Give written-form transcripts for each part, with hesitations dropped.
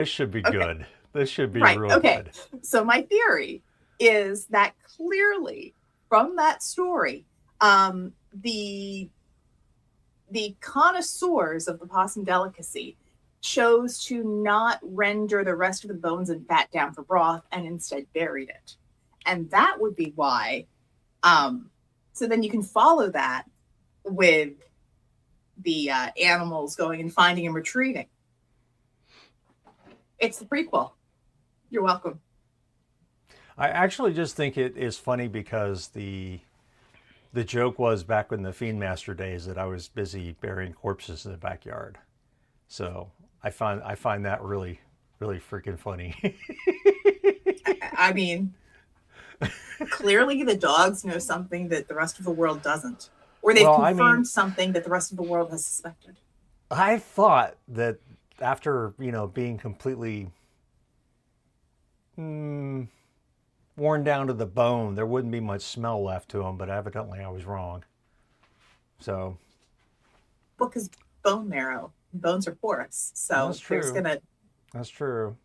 This should be Okay. good. This should be Right. real Okay. good. So my theory is that clearly from that story, the connoisseurs of the possum delicacy chose to not render the rest of the bones and fat down for broth and instead buried it. And that would be why. So then you can follow that with the animals going and finding and retrieving. It's the prequel. You're welcome. I actually just think it is funny because the joke was back in the Fiend Master days that I was busy burying corpses in the backyard. So I find that really freaking funny. I mean, clearly the dogs know something that the rest of the world doesn't, or they've confirmed something that the rest of the world has suspected. I thought that after being completely worn down to the bone, there wouldn't be much smell left to them, but evidently I was wrong. So, well, because bone marrow, bones are porous, so that's true. That's true.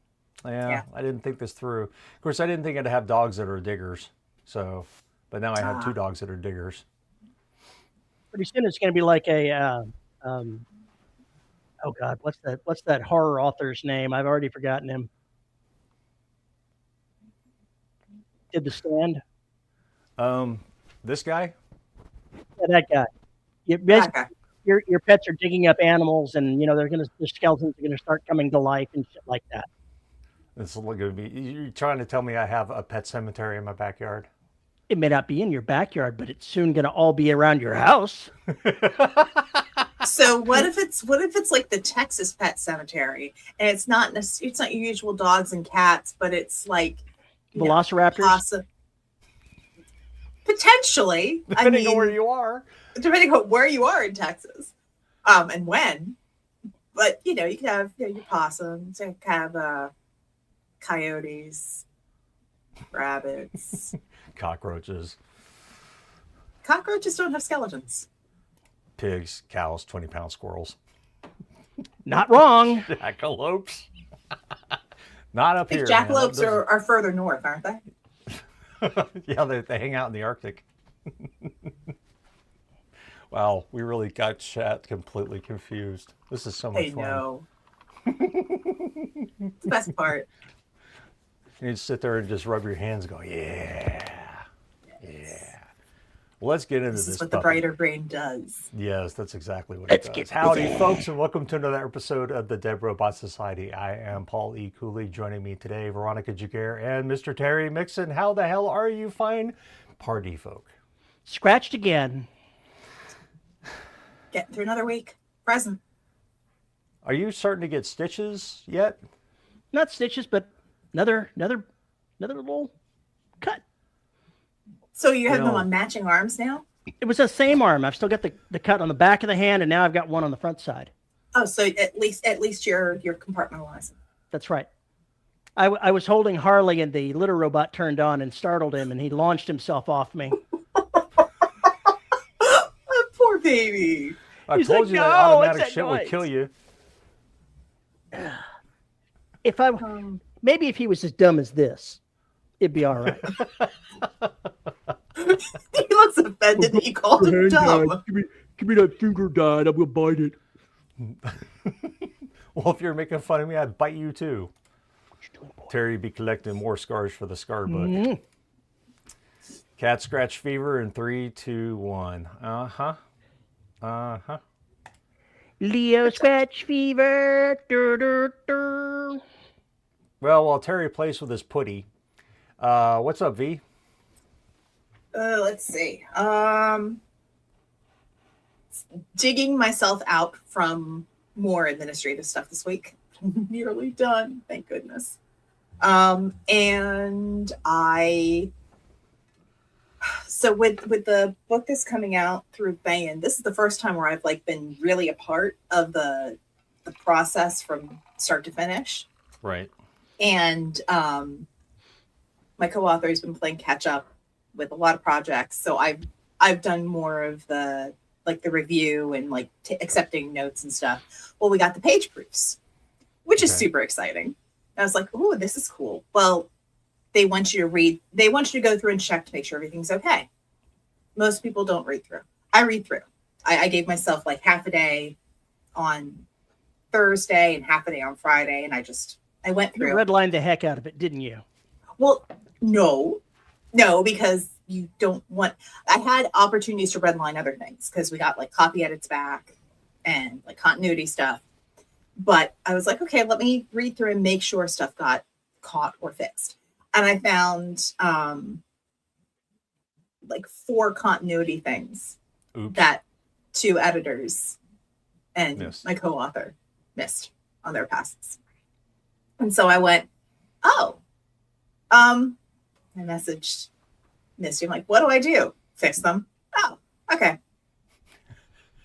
Yeah, I didn't think this through. Of course, I didn't think I'd have dogs that are diggers. So, but now I have 2 dogs that are diggers. Pretty soon it's going to be like a, oh God, what's that horror author's name? I've already forgotten him. Did The Stand? This guy? Yeah, that guy. Your pets are digging up animals, and the skeletons are gonna start coming to life and shit like that. It's going to be. You're trying to tell me I have a pet cemetery in my backyard? It may not be in your backyard, but it's soon going to all be around your house. So what if it's like the Texas Pet Cemetery, and it's not your usual dogs and cats, but it's like velociraptors? Potentially, depending on where you are. Depending on where you are in Texas, and when. But you can have your possums, you can have coyotes, rabbits, cockroaches. Cockroaches don't have skeletons. Pigs, cows, 20-pound squirrels. Not wrong. Jackalopes. Not up here. Jackalopes are further north, aren't they? Yeah, they hang out in the Arctic. Wow, we really got chat completely confused. This is so much fun. I know. It's the best part. You just sit there and just rub your hands and go, yeah. Well, let's get into this. This is what the brighter brain does. Yes, that's exactly what it does. Howdy, folks, and welcome to another episode of the Dead Robot Society. I am Paul E. Cooley. Joining me today, Veronica Jaguar and Mr. Terry Mixon. How the hell are you fine party folk? Scratched again. Getting through another week. Present. Are you starting to get stitches yet? Not stitches, but another little cut. So you have them on matching arms now? It was the same arm. I've still got the cut on the back of the hand, and now I've got one on the front side. Oh, so at least you're compartmentalizing. That's right. I was holding Harley, and the litter robot turned on and startled him, and he launched himself off me. Poor baby. I told you that automatic shit would kill you. Maybe if he was as dumb as this, it'd be all right. He looks offended that you called him dumb. Give me that finger, Dad. I'm gonna bite it. Well, if you're making fun of me, I'd bite you too. Terry be collecting more scars for the scar book. Mm-hmm. Cat scratch fever in 3, 2, 1. Leo scratch fever. Dur, dur, dur. Well, while Terry plays with his putty, what's up, V? Let's see. Digging myself out from more administrative stuff this week. Nearly done, thank goodness. And so with the book that's coming out through Bayan, this is the first time where I've been really a part of the process from start to finish. Right. And my co-author has been playing catch up with a lot of projects, so I've done more of the review and accepting notes and stuff. Well, we got the page proofs, which is super exciting. And I was like, "Ooh, this is cool." Well, they want you to read. They want you to go through and check to make sure everything's okay. Most people don't read through. I read through. I gave myself like half a day on Thursday and half a day on Friday, and I went You through. redlined the heck out of it, didn't you? Well, no, because you don't want. I had opportunities to redline other things because we got like copy edits back and like continuity stuff. But I was like, okay, let me read through and make sure stuff got caught or fixed. And I found like 4 continuity things that 2 editors and my co-author missed on their passes. And so I went, oh, I messaged Misty. I'm like, what do I do? Fix them. Oh, okay.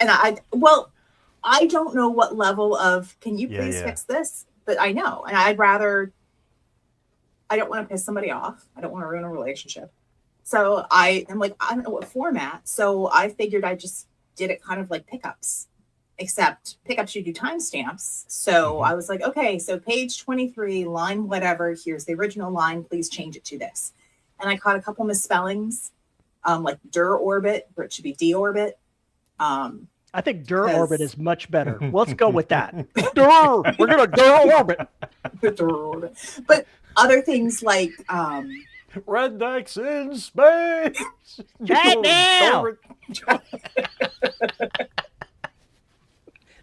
And I don't know what level of, can you please fix this? But I know. And I don't want to piss somebody off. I don't want to ruin a relationship. So I'm like, I don't know what format. So I figured I just did it kind of like pickups, except pickups you do timestamps. So I was like, okay, so page 23, line whatever, here's the original line, please change it to this. And I caught a couple misspellings, like dir orbit, where it should be deorbit. I think dir orbit is much better. Let's go with that. Dir, we're gonna dir orbit. But other things like rednecks in space. Right now.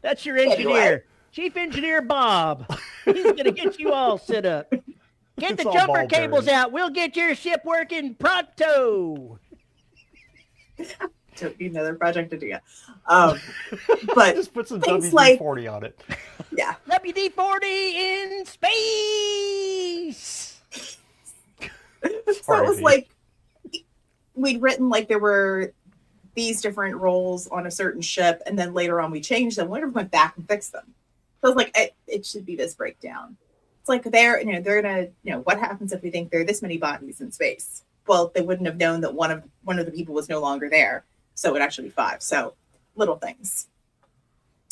That's your engineer, Anyway. Chief Engineer Bob. He's gonna get you all set up. Get It's the all jumper ball cables bearings. out. We'll get your ship working pronto. don't need another project to do yet. But Just put some things WD-40 on it. yeah. WD-40 in space. So it was like we'd written like there were these different roles on a certain ship, and then later on we changed them. We went back and fixed them. So I was like, it should be this breakdown. It's like they're gonna, what happens if we think there are this many bodies in space? Well, they wouldn't have known that one of the people was no longer there, so it would actually be 5. So little things.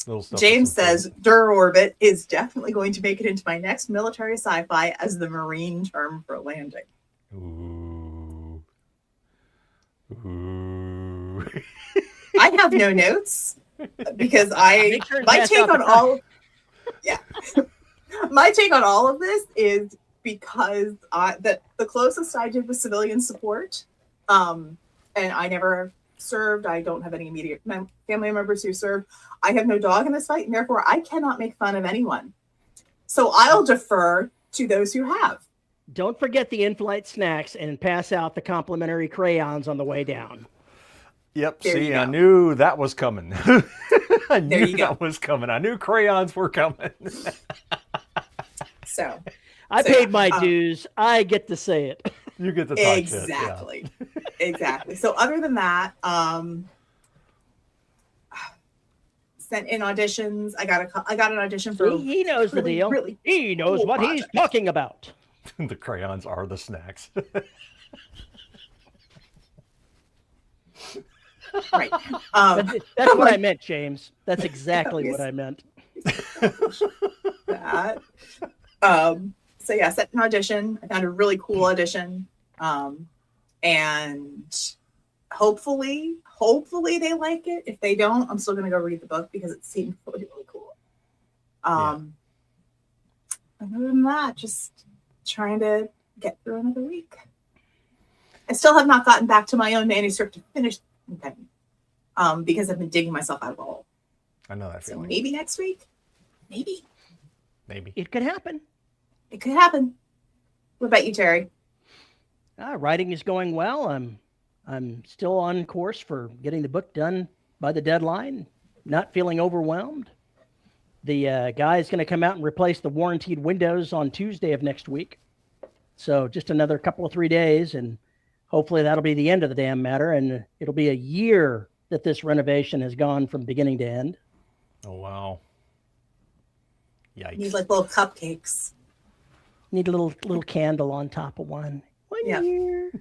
Little stuff James that's says dir orbit is definitely going to make it into my next military sci-fi as the Marine term for landing. important. Ooh. I have no notes because Make sure to my pass take out the on all my take on all of this is because the closest I did was civilian support, and I never served. I don't have any immediate family members who served. I have no dog in this fight, and therefore I cannot make fun of anyone. So I'll defer to those who have. Don't forget the in-flight snacks and pass out the complimentary crayons on the way down. Yep. There See, you I go. knew that was coming. I There knew you go. that was coming. I knew crayons were coming. So I So, paid yeah, my dues. I get to say it. You get the talk exactly. Exactly. So other than that, sent in auditions. I got an audition for He knows the deal. really He knows cool what he's project. talking about. shit. The crayons are the snacks. right. That's what I meant, James. That's exactly what I meant. That. So yeah, set an audition. I found a really cool audition. And hopefully they like it. If they don't, I'm still gonna go read the book because it seemed really, really cool. And other than that, just trying to get through another week. I still have not gotten back to my own manuscript to finish because I've been digging myself out of a hole. I know that So feeling. maybe next week. Maybe. It could happen. It could happen. What about you, Terry? Writing is going well. I'm still on course for getting the book done by the deadline. Not feeling overwhelmed. The guy is going to come out and replace the warranted windows on Tuesday of next week. So just another couple of 3 days, and hopefully that'll be the end of the damn matter. And it'll be a year that this renovation has gone from beginning to end. Oh, wow. Yikes. Need like little cupcakes. Need a little candle on top of one. One Yeah. year.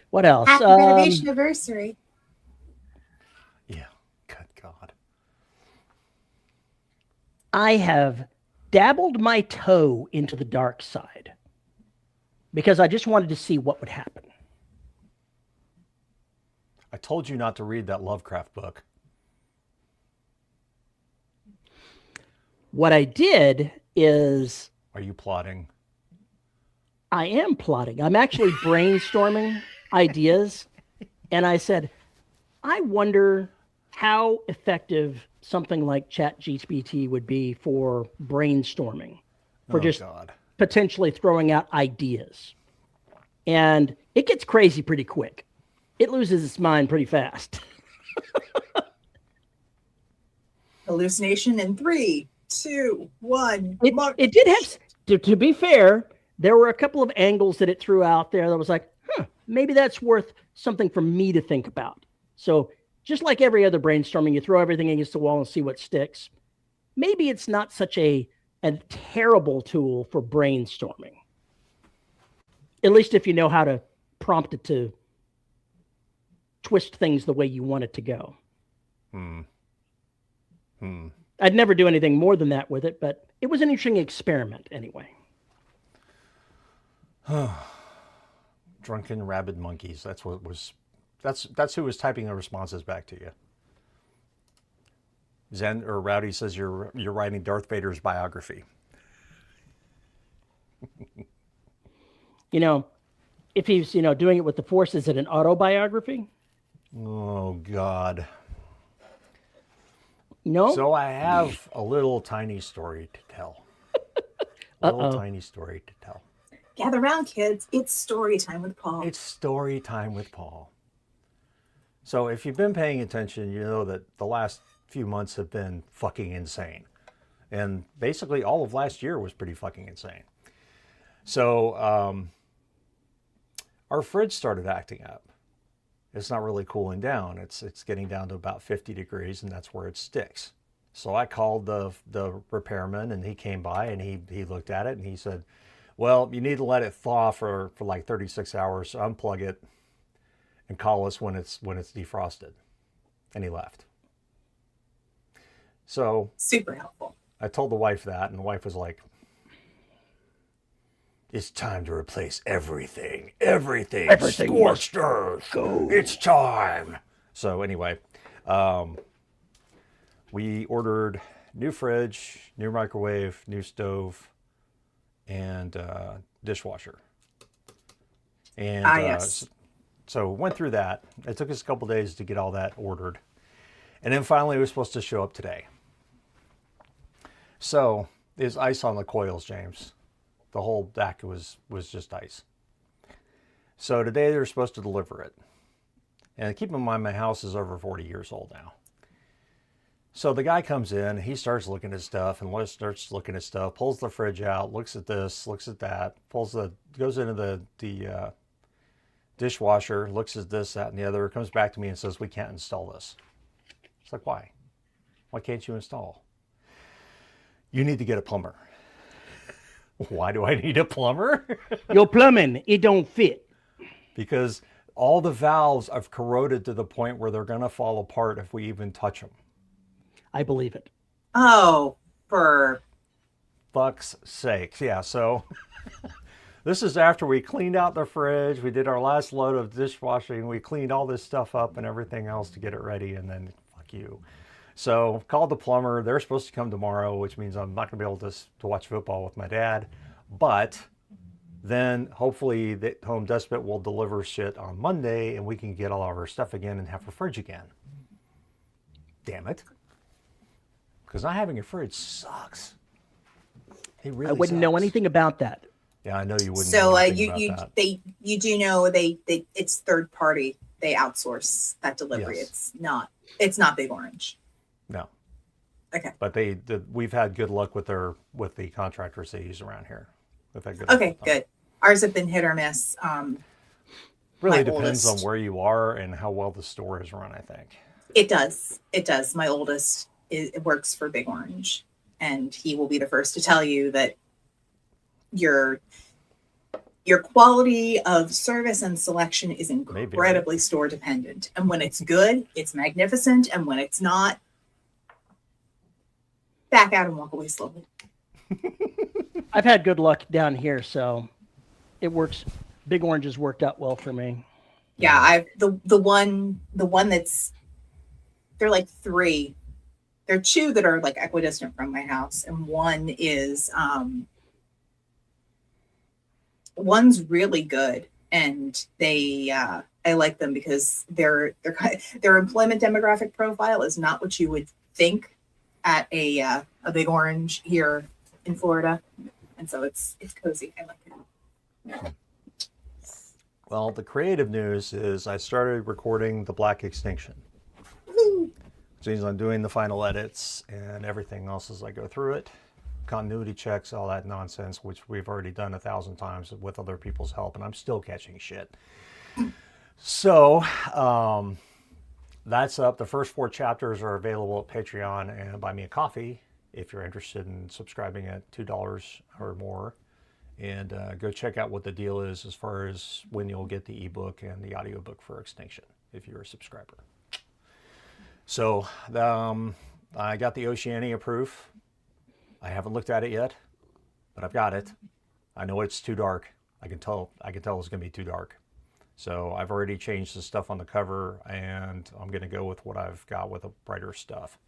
What else? Happy renovation anniversary. Yeah. Good God. I have dabbled my toe into the dark side because I just wanted to see what would happen. I told you not to read that Lovecraft book. What I did is Are you plotting? I am plotting. I'm actually brainstorming ideas. And I said, I wonder how effective something like ChatGPT would be for brainstorming, for just God. potentially throwing out ideas. And it gets crazy pretty quick. It loses its mind pretty fast. Hallucination in 3, 2, 1. It did have, to be fair, there were a couple of angles that it threw out there that was like, maybe that's worth something for me to think about. So just like every other brainstorming, you throw everything against the wall and see what sticks. Maybe it's not such a terrible tool for brainstorming. At least if you know how to prompt it to twist things the way you want it to go. I'd never do anything more than that with it, but it was an interesting experiment anyway. Drunken rabid monkeys. That's what was. That's who was typing the responses back to you. Zen or Rowdy says you're writing Darth Vader's biography. If he's doing it with the Force, is it an autobiography? Oh God. No. So I have a little tiny story to tell. Tiny story to tell. Gather round, kids. It's story time with Paul. It's story time with Paul. So if you've been paying attention, you know that the last few months have been fucking insane. And basically all of last year was pretty fucking insane. So our fridge started acting up. It's not really cooling down. It's getting down to about 50 degrees, and that's where it sticks. So I called the repairman, and he came by, and he looked at it, and he said, well, you need to let it thaw for like 36 hours. So unplug it and call us when it's defrosted. And he left. So super helpful. I told the wife that, and the wife was like, it's time to replace everything. Everything. Scorched earth. Go. It's time. So anyway, we ordered new fridge, new microwave, new stove, and dishwasher. And yes. So went through that. It took us a couple days to get all that ordered. And then finally it was supposed to show up today. So there's ice on the coils, James. The whole back was just ice. So today they're supposed to deliver it. And keep in mind, my house is over 40 years old now. So the guy comes in, he starts looking at stuff, and starts looking at stuff, pulls the fridge out, looks at this, looks at that, goes into the dishwasher, looks at this, that, and the other, comes back to me and says, we can't install this. It's like, why? Why can't you install? You need to get a plumber. Why do I need a plumber? Your plumbing, it don't fit. Because all the valves have corroded to the point where they're going to fall apart if we even touch them. I believe it. Oh, for fuck's sakes. Yeah, so this is after we cleaned out the fridge. We did our last load of dishwashing. We cleaned all this stuff up and everything else to get it ready, and then fuck you. So called the plumber. They're supposed to come tomorrow, which means I'm not going to be able to watch football with my dad. But then hopefully the Home Despot will deliver shit on Monday and we can get all of our stuff again and have a fridge again. Damn it. Because not having a fridge sucks. It really I wouldn't sucks. know anything about that. Yeah, I know you wouldn't. So know anything about that. you do know they it's third party. They outsource that delivery. Yes. It's not Big Orange. No. Okay. But we've had good luck with the contractors they use around here. We've had good Okay, luck with them. good. Ours have been hit or miss. Really depends on where you are and how well the store is run, I think. It does. It does. My oldest it works for Big Orange, and he will be the first to tell you that your quality of service and selection is incredibly store dependent. And when it's good, it's magnificent. And when it's not, back out and walk away slowly. I've had good luck down here, so it works. Big Orange worked out well for me. Yeah, I've the one that's, they're like 3. There are 2 that are like equidistant from my house, and one is one's really good, and they I like them because their employment demographic profile is not what you would think at a Big Orange here in Florida, and so it's cozy. I like it. Well, the creative news is I started recording the Black Extinction. Woo! Which means I'm doing the final edits and everything else as I go through it. Continuity checks, all that nonsense, which we've already done 1,000 times with other people's help, and I'm still catching shit. So that's up. The first 4 chapters are available at Patreon and Buy Me a Coffee if you're interested in subscribing at $2 or more. And go check out what the deal is as far as when you'll get the ebook and the audiobook for Extinction if you're a subscriber. So I got the Oceania proof. I haven't looked at it yet, but I've got it. I know it's too dark. I can tell it's going to be too dark. So I've already changed the stuff on the cover, and I'm going to go with what I've got with the brighter stuff.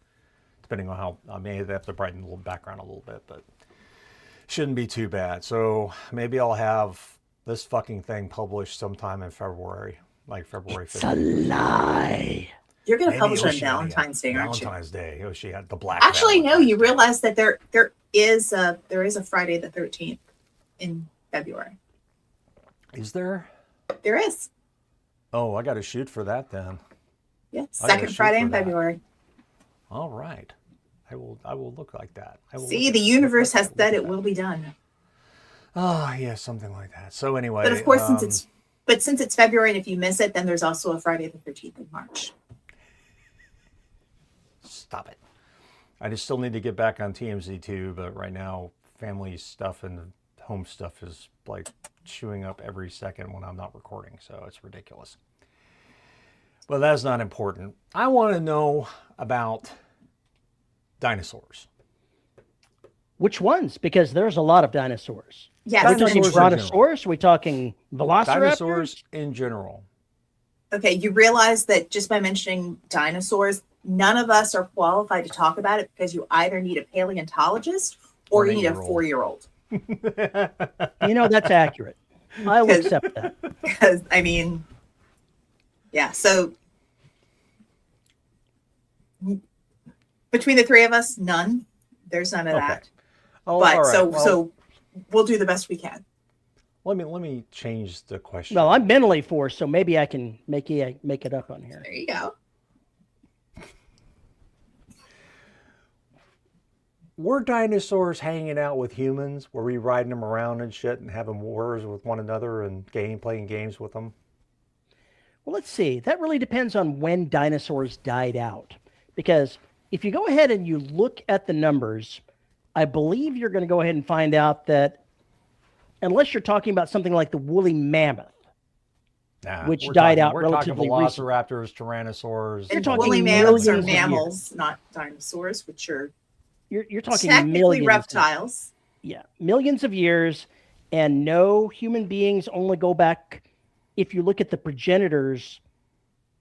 Depending on how, I may have to brighten the little background a little bit, but shouldn't be too bad. So maybe I'll have this fucking thing published sometime in February, like February 15th. It's a lie. You're going to Maybe publish on Oceania. Valentine's Day, aren't you? Valentine's Day. Oh, she had the black. Actually, no. Valentine's You Day. realize that there is a Friday the 13th in February. Is there? There is. Oh, I got to shoot for that then. Yeah, I gotta second shoot Friday for in that. February. All right. I will look like that. I will See, look the at- universe look has at said that. it will be done. Oh, yeah, something like that. So anyway. But of course, since it's February, and if you miss it, then there's also a Friday the 13th in March. Stop it. I just still need to get back on TMZ too, but right now family stuff and home stuff is like chewing up every second when I'm not recording, so it's ridiculous. But that's not important. I want to know about dinosaurs. Which ones? Because there's a lot of dinosaurs. Yes. We're talking Dinosaurs in general. brontosaurus. We're talking velociraptors. Dinosaurs in general. Okay, you realize that just by mentioning dinosaurs, none of us are qualified to talk about it because you either need a paleontologist or Or you an need a 8-year-old. 4-year-old. That's accurate. I will accept that. Because, I mean, yeah, so between the 3 of us, none. There's none of Okay. that. Oh, But all right. so Well, so we'll do the best we can. let me change the question. Well, I'm mentally forced, so maybe I can make it up on here. There you go. Were dinosaurs hanging out with humans? Were we riding them around and shit and having wars with one another and playing games with them? Well, let's see. That really depends on when dinosaurs died out. Because if you go ahead and you look at the numbers, I believe you're going to go ahead and find out that unless you're talking about something like the woolly mammoth, Nah, which we're died talking- out we're relatively talking recent. velociraptors, tyrannosaurs. You're And talking woolly mammoths are millions of years. mammals, not dinosaurs, which are you're talking technically millions. reptiles. Yeah, millions of years, and no human beings only go back. If you look at the progenitors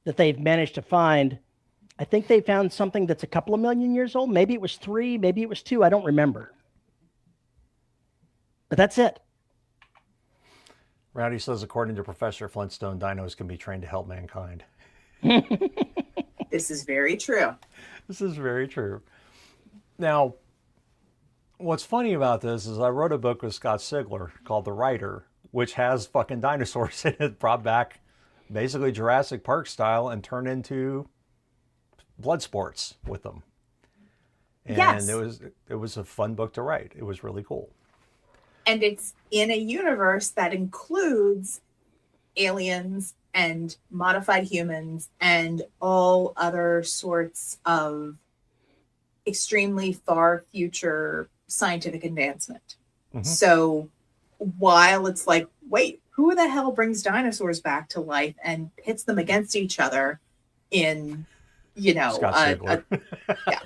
that they've managed to find, I think they found something that's a couple of million years old. Maybe it was 3, maybe it was 2. I don't remember. But that's it. Rowdy says, according to Professor Flintstone, dinos can be trained to help mankind. This is very true. This is very true. Now, what's funny about this is I wrote a book with Scott Sigler called The Writer, which has fucking dinosaurs in it, brought back basically Jurassic Park style and turned into blood sports with them. And Yes. it was a fun book to write. It was really cool. And it's in a universe that includes aliens and modified humans and all other sorts of extremely far future scientific advancement. Mhm. So while it's like, wait, who the hell brings dinosaurs back to life and pits them against each other in, Scott Sigler. yeah,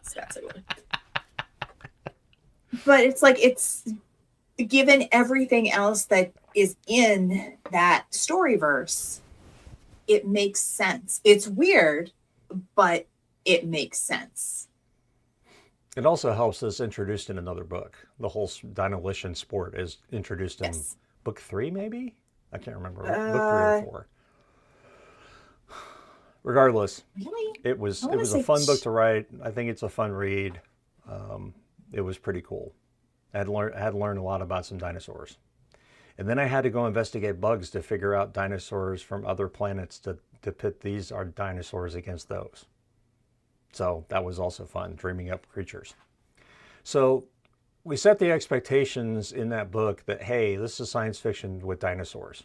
Scott Sigler. but it's like, it's given everything else that is in that storyverse, it makes sense. It's weird, but it makes sense. It also helps us introduced in another book. The whole Dinolition sport is introduced in Yes. book 3, maybe? I can't remember. Book 3 or 4. Regardless, Really? it was I wanna a say fun book to write. I think it's a fun read. It was pretty cool. I had to learn a lot about some dinosaurs. And then I had to go investigate bugs to figure out dinosaurs from other planets to pit these are dinosaurs against those. So that was also fun, dreaming up creatures. So we set the expectations in that book that, hey, this is science fiction with dinosaurs.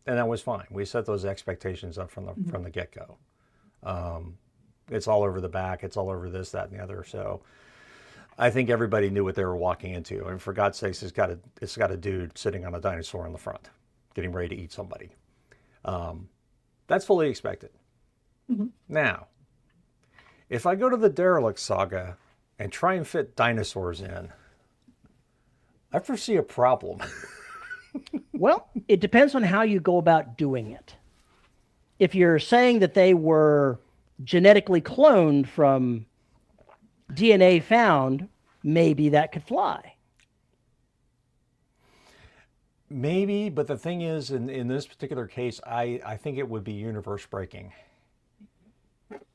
And that was fine. We set those expectations up from the get-go. It's all over the back. It's all over this, that, and the other. So I think everybody knew what they were walking into. And for God's sakes, it's got a dude sitting on a dinosaur in the front, getting ready to eat somebody. That's fully expected. Mm-hmm. Now, if I go to the Derelict Saga and try and fit dinosaurs in, I foresee a problem. Well, it depends on how you go about doing it. If you're saying that they were genetically cloned from DNA found, maybe that could fly. Maybe, but the thing is, in this particular case, I think it would be universe breaking.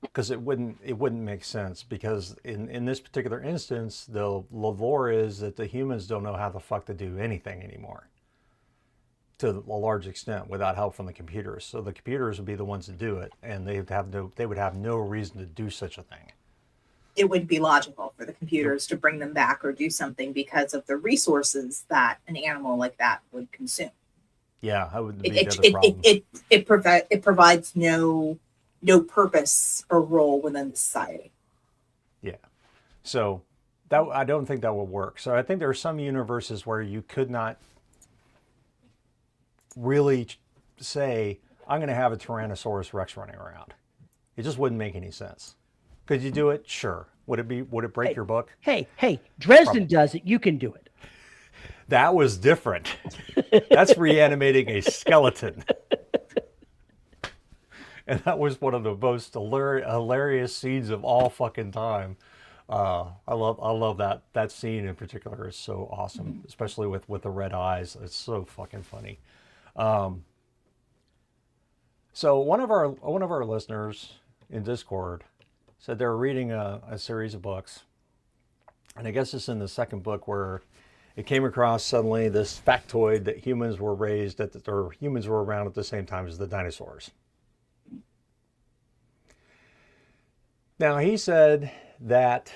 Because it wouldn't make sense, because in this particular instance, the lore is that the humans don't know how the fuck to do anything anymore, to a large extent, without help from the computers. So the computers would be the ones to do it, and they would have no reason to do such a thing. It would be logical for the computers to bring them back or do something because of the resources that an animal like that would consume. Yeah, that would be the other problem. It provides no purpose or role within society. Yeah, so that I don't think that would work. So I think there are some universes where you could not really say, I'm going to have a Tyrannosaurus Rex running around. It just wouldn't make any sense. Could you do it? Sure. Would it break your book? Hey, Dresden Probably. does it. You can do it. That was different. That's reanimating a skeleton. And that was one of the most hilarious scenes of all fucking time. I love that scene in particular is so awesome, especially with the red eyes. It's so fucking funny. So one of our listeners in Discord said they were reading a series of books, and I guess it's in the second book where it came across suddenly this factoid that humans were around at the same time as the dinosaurs. Now he said that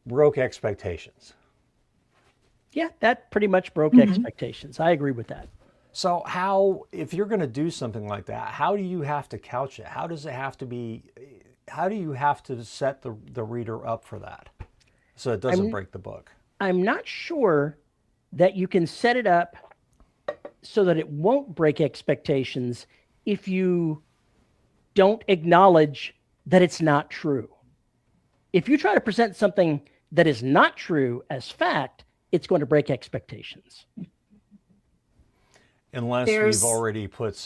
broke expectations. Yeah, that pretty much broke expectations. I agree with that. So if you're going to do something like that, how do you have to couch it? How do you have to set the reader up for that so it doesn't break the book? I'm not sure that you can set it up so that it won't break expectations if you don't acknowledge that it's not true. If you try to present something that is not true as fact, it's going to break expectations. Unless you've already put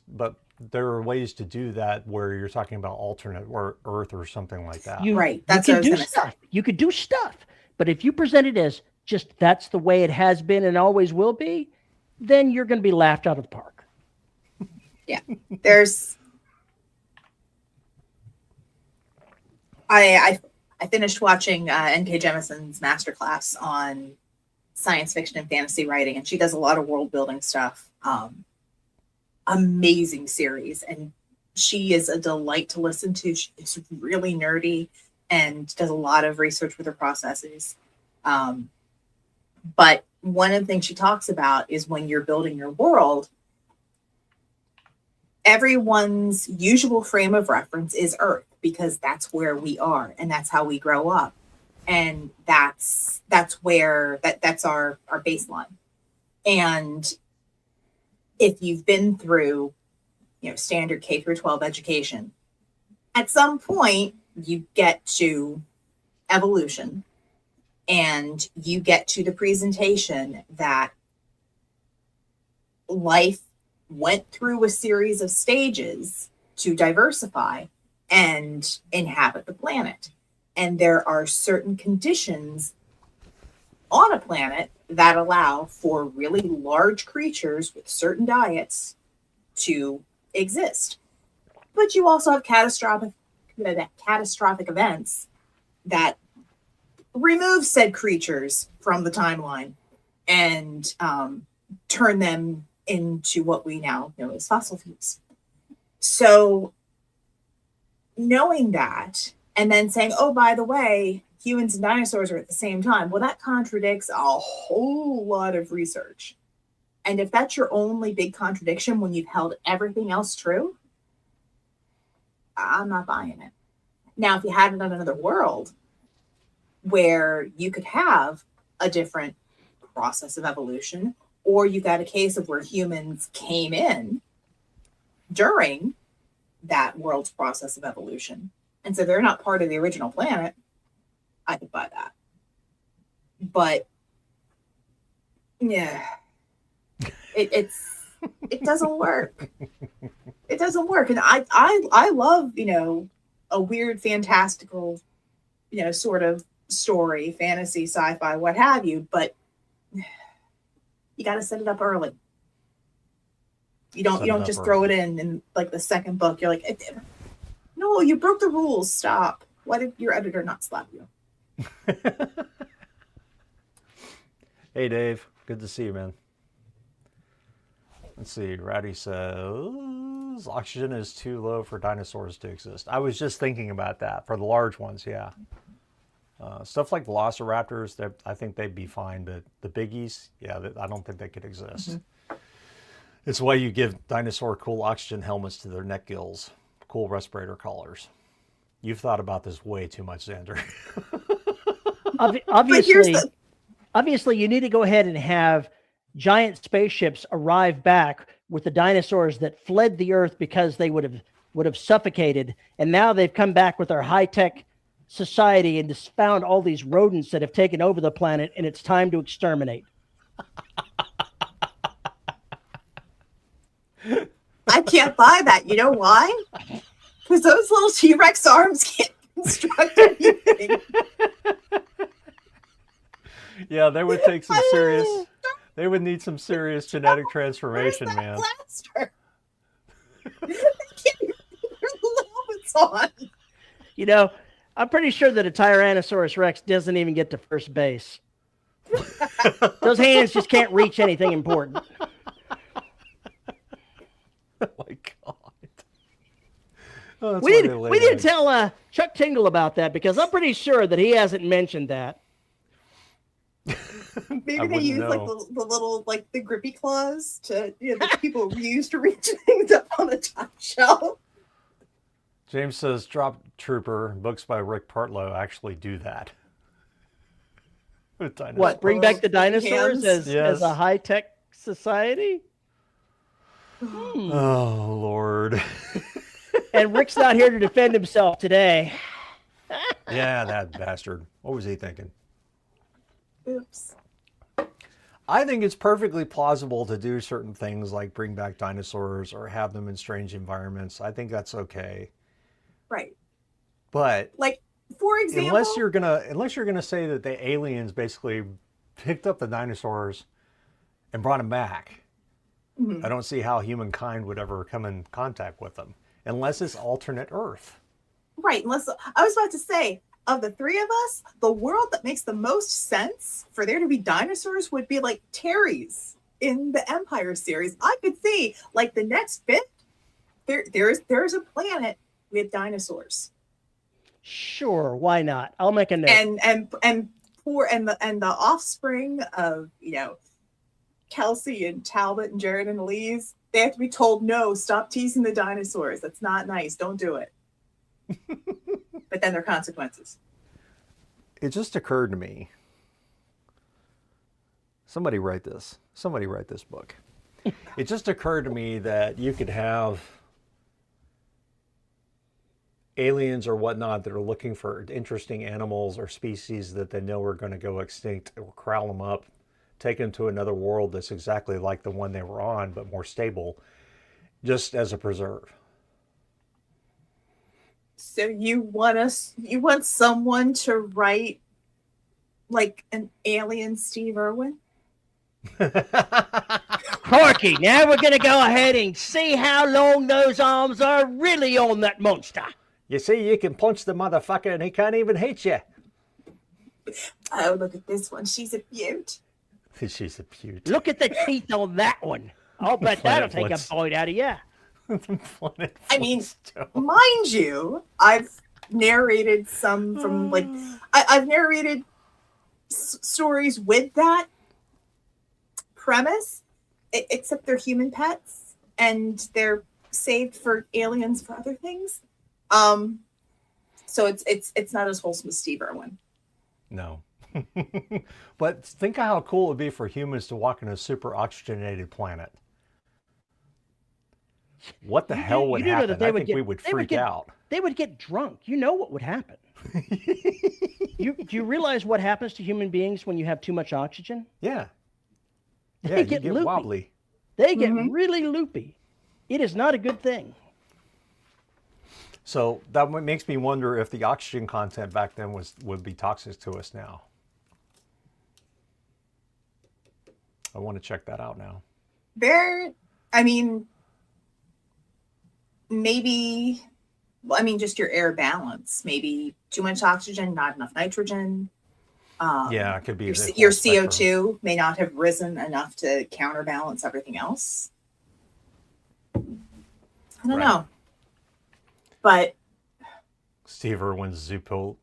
but there are ways to do that where you're talking about alternate or Earth or something like that. Right. That's what I was going to say. You could do stuff, but if you present it as just that's the way it has been and always will be, then you're going to be laughed out of the park. Yeah. I finished watching N.K. Jemison's masterclass on science fiction and fantasy writing, and she does a lot of world building stuff. Amazing series, and she is a delight to listen to. She's really nerdy and does a lot of research with her processes. But one of the things she talks about is when you're building your world, everyone's usual frame of reference is Earth, because that's where we are and that's how we grow up. And that's our baseline. And if you've been through, standard K through 12 education, at some point you get to evolution, and you get to the presentation that life went through a series of stages to diversify and inhabit the planet. And there are certain conditions on a planet that allow for really large creatures with certain diets to exist. But you also have catastrophic events that remove said creatures from the timeline and turn them into what we now know as fossil fuels. So knowing that, and then saying, oh, by the way, humans and dinosaurs are at the same time, well, that contradicts a whole lot of research. And if that's your only big contradiction when you've held everything else true, I'm not buying it. Now, if you had it on another world where you could have a different process of evolution, or you got a case of where humans came in during that world's process of evolution, and so they're not part of the original planet, I could buy that. But yeah, it doesn't work. It doesn't work. And I love, a weird, fantastical, sort of story, fantasy, sci-fi, what have you, but you got to set it up early. You don't just throw it in like the second book. You're like, no, you broke the rules. Stop. Why did your editor not slap you? Hey, Dave. Good to see you, man. Let's see. Rowdy says oxygen is too low for dinosaurs to exist. I was just thinking about that for the large ones. Yeah. Stuff like velociraptors, I think they'd be fine, but the biggies, yeah, I don't think they could exist. Mm-hmm. It's why you give dinosaur cool oxygen helmets to their neck gills, cool respirator collars. You've thought about this way too much, Xander. Obviously, you need to go ahead and have giant spaceships arrive back with the dinosaurs that fled the Earth because they would have suffocated, and now they've come back with our high-tech society and just found all these rodents that have taken over the planet, and it's time to exterminate. I can't buy that. You know why? Because those little T-Rex arms can't construct anything. Yeah, they would take some serious. They would need some serious genetic transformation, man. Blaster? They can't even put their helmets on. I'm pretty sure that a Tyrannosaurus Rex doesn't even get to first base. Those hands just can't reach anything important. Oh my God. Oh, we need to tell Chuck Tingle about that, because I'm pretty sure that he hasn't mentioned that. Maybe they use like the little the grippy claws to that people use to reach things up on the top shelf. James says Drop Trooper books by Rick Partlow actually do that. What, bring back the dinosaurs as a high-tech society? Oh, Lord. And Rick's not here to defend himself today. Yeah, that bastard. What was he thinking? Oops. I think it's perfectly plausible to do certain things like bring back dinosaurs or have them in strange environments. I think that's okay. Right. But for example, unless you're gonna say that the aliens basically picked up the dinosaurs and brought them back, I don't see how humankind would ever come in contact with them unless it's alternate Earth. Right. Unless I was about to say, of the three of us, the world that makes the most sense for there to be dinosaurs would be like Terry's in the Empire series. I could see the next bit. There's a planet with dinosaurs. Sure, why not? I'll make a note. And the offspring of Kelsey and Talbot and Jared and Elise, they have to be told, no, stop teasing the dinosaurs. That's not nice. Don't do it. But then there are consequences. It just occurred to me. Somebody write this book. It just occurred to me that you could have aliens or whatnot that are looking for interesting animals or species that they know are going to go extinct, or corral them up, take them to another world that's exactly like the one they were on, but more stable, just as a preserve. So you want someone to write like an alien Steve Irwin? Corky, now we're going to go ahead and see how long those arms are really on that monster. You see, you can punch the motherfucker and he can't even hit you. Oh, look at this one. She's a beaut. She's a beaut. Look at the teeth on that one. I'll bet that'll take a bite out of you. I mean, mind you, I've narrated some from like I've narrated stories with that premise, except they're human pets and they're saved for aliens for other things. So it's not as wholesome as Steve Irwin. No. But think of how cool it would be for humans to walk on a super oxygenated planet. What the hell would happen? I think we would freak out. They would get drunk. You know what would happen. Do you realize what happens to human beings when you have too much oxygen? Yeah. They you get get loopy. wobbly. They get really loopy. It is not a good thing. So that makes me wonder if the oxygen content back then would be toxic to us now. I want to check that out now. Maybe, just your air balance. Maybe too much oxygen, not enough nitrogen. Yeah, it could be. Your CO2 may not have risen enough to counterbalance everything else. I don't know. But Steve Irwin's Zoopolia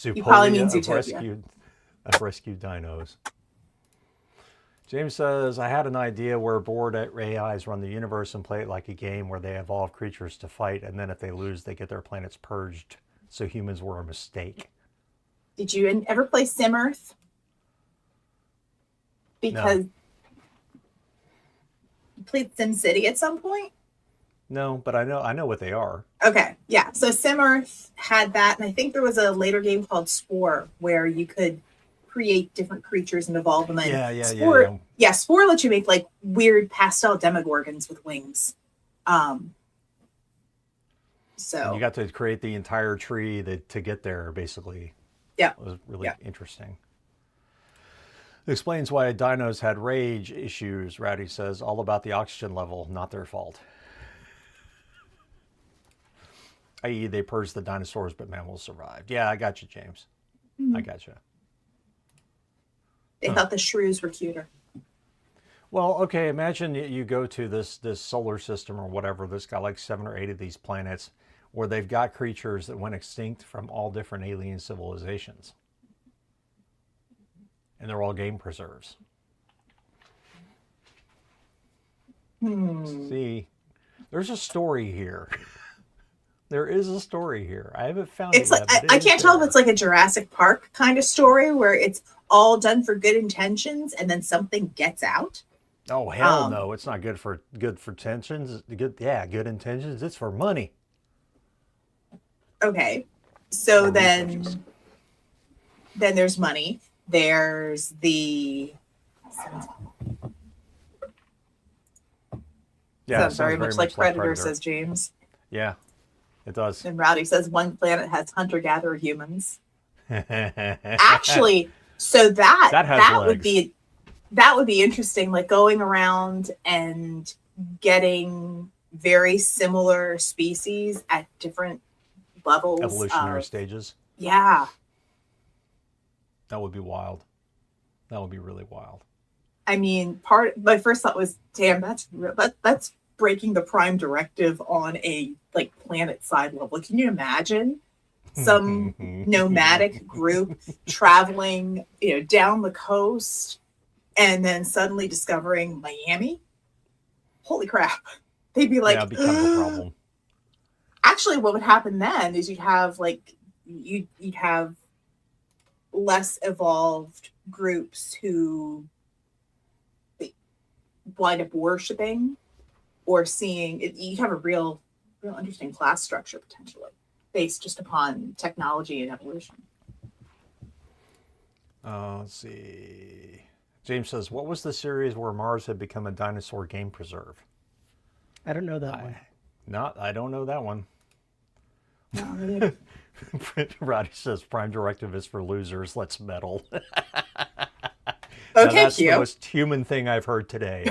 you probably mean Zootopia. Of rescued dinos. James says, I had an idea where bored AIs run the universe and play it like a game where they evolve creatures to fight, and then if they lose, they get their planets purged. So humans were a mistake. Did you ever play Sim Earth? Because you played Sim City at some point? No, but I know what they are. Okay, yeah. So Sim Earth had that, and I think there was a later game called Spore where you could create different creatures and evolve them. And Spore, yeah. Spore lets you make like weird pastel demogorgons with wings. So and you got to create the entire tree to get there, basically. Yeah, it was really interesting. It explains why dinos had rage issues. Rowdy says, all about the oxygen level, not their fault. I.e., they purged the dinosaurs, but mammals survived. Yeah, I got you, James. I got you. They thought the shrews were cuter. Well, okay, imagine you go to this solar system or whatever that's got like 7 or 8 of these planets where they've got creatures that went extinct from all different alien civilizations. And they're all game preserves. See, there's a story here. There is a story here. I haven't found it yet. I can't tell if it's like a Jurassic Park kind of story where it's all done for good intentions and then something gets out. Oh hell no! It's not good for intentions. Good intentions. It's for money. Okay, so then there's money. There's the sounds very much like Predator, says James. Yeah, it does. And Rowdy says one planet has hunter-gatherer humans. Actually, so that would be interesting, like going around and getting very similar species at different levels, evolutionary stages. Yeah, that would be wild. That would be really wild. I mean, my first thought was, damn, that's breaking the Prime Directive on a like planet side level. Can you imagine some nomadic group traveling, down the coast and then suddenly discovering Miami? Holy crap. They'd be like, yeah, it'd be kind of a problem. Actually, what would happen then is you'd have less evolved groups who wind up worshiping or seeing it. You'd have a real real interesting class structure potentially, based just upon technology and evolution. Let's see. James says, what was the series where Mars had become a dinosaur game preserve? I don't know that one. I don't know that one. No, Roddy says, Prime Directive is for losers. Let's meddle. okay, that's cute. the most human thing I've heard today.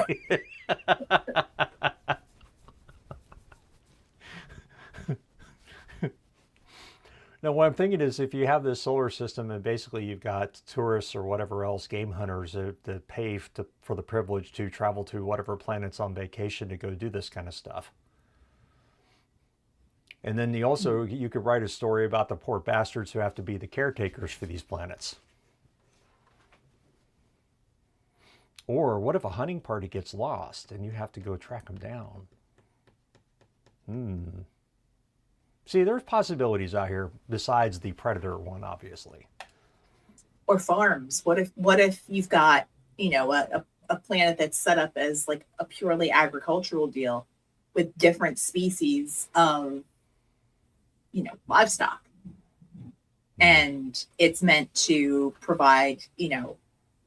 Now, what I'm thinking is if you have this solar system and basically you've got tourists or whatever else, game hunters that pay for the privilege to travel to whatever planets on vacation to go do this kind of stuff. And then you could write a story about the poor bastards who have to be the caretakers for these planets. Or what if a hunting party gets lost and you have to go track them down? See, there's possibilities out here besides the predator one, obviously. Or farms. What if you've got, a planet that's set up as like a purely agricultural deal with different species of, livestock. And it's meant to provide,